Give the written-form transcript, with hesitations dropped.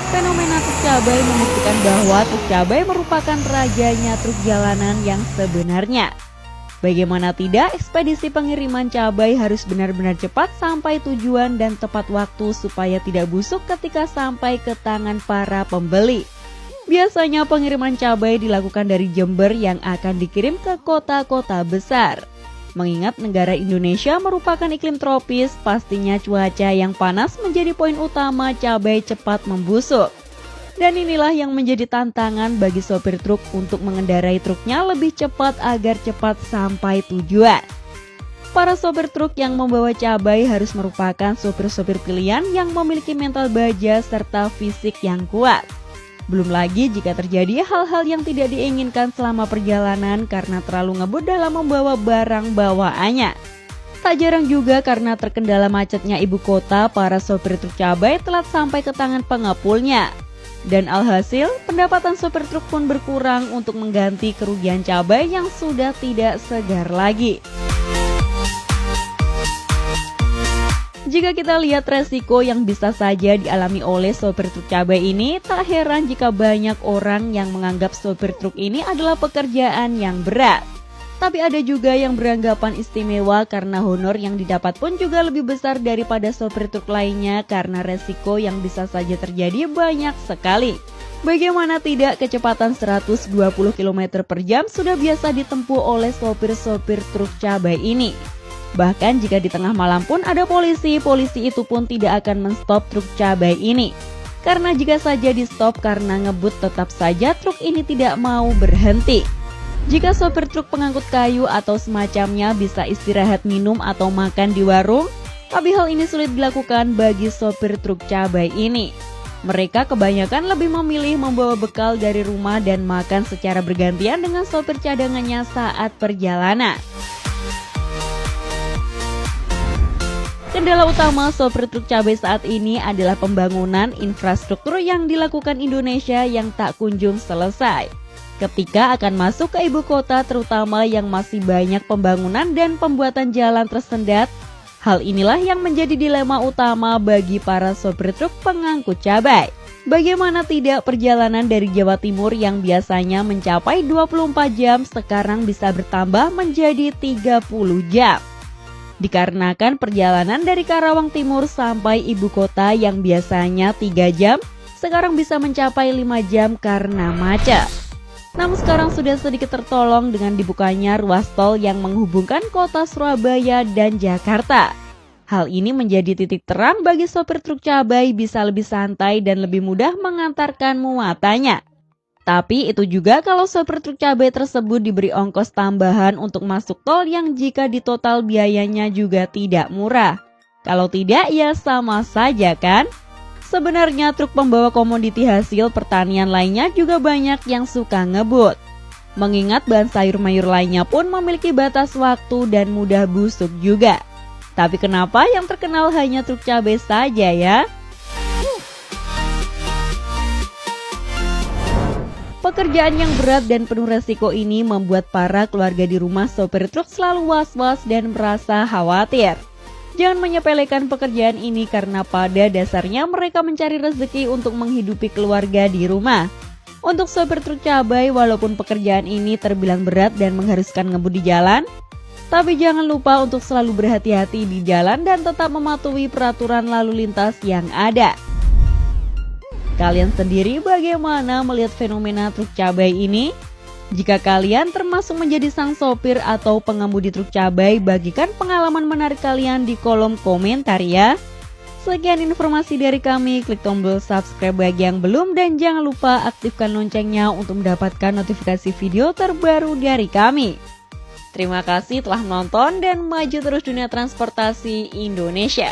Fenomena truk cabai membuktikan bahwa truk cabai merupakan rajanya truk jalanan yang sebenarnya. Bagaimana tidak, ekspedisi pengiriman cabai harus benar-benar cepat sampai tujuan dan tepat waktu supaya tidak busuk ketika sampai ke tangan para pembeli. Biasanya pengiriman cabai dilakukan dari Jember yang akan dikirim ke kota-kota besar. Mengingat negara Indonesia merupakan iklim tropis, pastinya cuaca yang panas menjadi poin utama cabai cepat membusuk. Dan inilah yang menjadi tantangan bagi sopir truk untuk mengendarai truknya lebih cepat agar cepat sampai tujuan. Para sopir truk yang membawa cabai harus merupakan sopir-sopir pilihan yang memiliki mental baja serta fisik yang kuat. Belum lagi jika terjadi hal-hal yang tidak diinginkan selama perjalanan karena terlalu ngebut dalam membawa barang bawaannya. Tak jarang juga karena terkendala macetnya ibu kota, para sopir truk cabai telat sampai ke tangan pengepulnya. Dan alhasil, pendapatan sopir truk pun berkurang untuk mengganti kerugian cabai yang sudah tidak segar lagi. Jika kita lihat resiko yang bisa saja dialami oleh sopir truk cabai ini, tak heran jika banyak orang yang menganggap sopir truk ini adalah pekerjaan yang berat. Tapi ada juga yang beranggapan istimewa karena honor yang didapat pun juga lebih besar daripada sopir truk lainnya karena resiko yang bisa saja terjadi banyak sekali. Bagaimana tidak, kecepatan 120 km per jam sudah biasa ditempuh oleh sopir-sopir truk cabai ini. Bahkan jika di tengah malam pun ada polisi itu pun tidak akan menstop truk cabai ini. Karena jika saja di stop karena ngebut, tetap saja truk ini tidak mau berhenti. Jika sopir truk pengangkut kayu atau semacamnya bisa istirahat minum atau makan di warung, tapi hal ini sulit dilakukan bagi sopir truk cabai ini. Mereka kebanyakan lebih memilih membawa bekal dari rumah dan makan secara bergantian dengan sopir cadangannya saat perjalanan. Kendala utama sopir truk cabai saat ini adalah pembangunan infrastruktur yang dilakukan Indonesia yang tak kunjung selesai. Ketika akan masuk ke ibu kota, terutama yang masih banyak pembangunan dan pembuatan jalan tersendat, hal inilah yang menjadi dilema utama bagi para sopir truk pengangkut cabai. Bagaimana tidak, perjalanan dari Jawa Timur yang biasanya mencapai 24 jam sekarang bisa bertambah menjadi 30 jam. Dikarenakan perjalanan dari Karawang Timur sampai ibu kota yang biasanya 3 jam, sekarang bisa mencapai 5 jam karena macet. Namun sekarang sudah sedikit tertolong dengan dibukanya ruas tol yang menghubungkan kota Surabaya dan Jakarta. Hal ini menjadi titik terang bagi sopir truk cabai bisa lebih santai dan lebih mudah mengantarkan muatannya. Tapi itu juga kalau sopir truk cabai tersebut diberi ongkos tambahan untuk masuk tol yang jika ditotal biayanya juga tidak murah. Kalau tidak ya sama saja kan? Sebenarnya truk pembawa komoditi hasil pertanian lainnya juga banyak yang suka ngebut. Mengingat bahan sayur mayur lainnya pun memiliki batas waktu dan mudah busuk juga. Tapi kenapa yang terkenal hanya truk cabai saja ya? Pekerjaan yang berat dan penuh resiko ini membuat para keluarga di rumah sopir truk selalu was-was dan merasa khawatir. Jangan menyepelekan pekerjaan ini karena pada dasarnya mereka mencari rezeki untuk menghidupi keluarga di rumah. Untuk sopir truk cabai, walaupun pekerjaan ini terbilang berat dan mengharuskan ngebut di jalan, tapi jangan lupa untuk selalu berhati-hati di jalan dan tetap mematuhi peraturan lalu lintas yang ada. Kalian sendiri bagaimana melihat fenomena truk cabai ini? Jika kalian termasuk menjadi sang sopir atau pengemudi truk cabai, bagikan pengalaman menarik kalian di kolom komentar ya. Sekian informasi dari kami, klik tombol subscribe bagi yang belum dan jangan lupa aktifkan loncengnya untuk mendapatkan notifikasi video terbaru dari kami. Terima kasih telah menonton dan maju terus dunia transportasi Indonesia.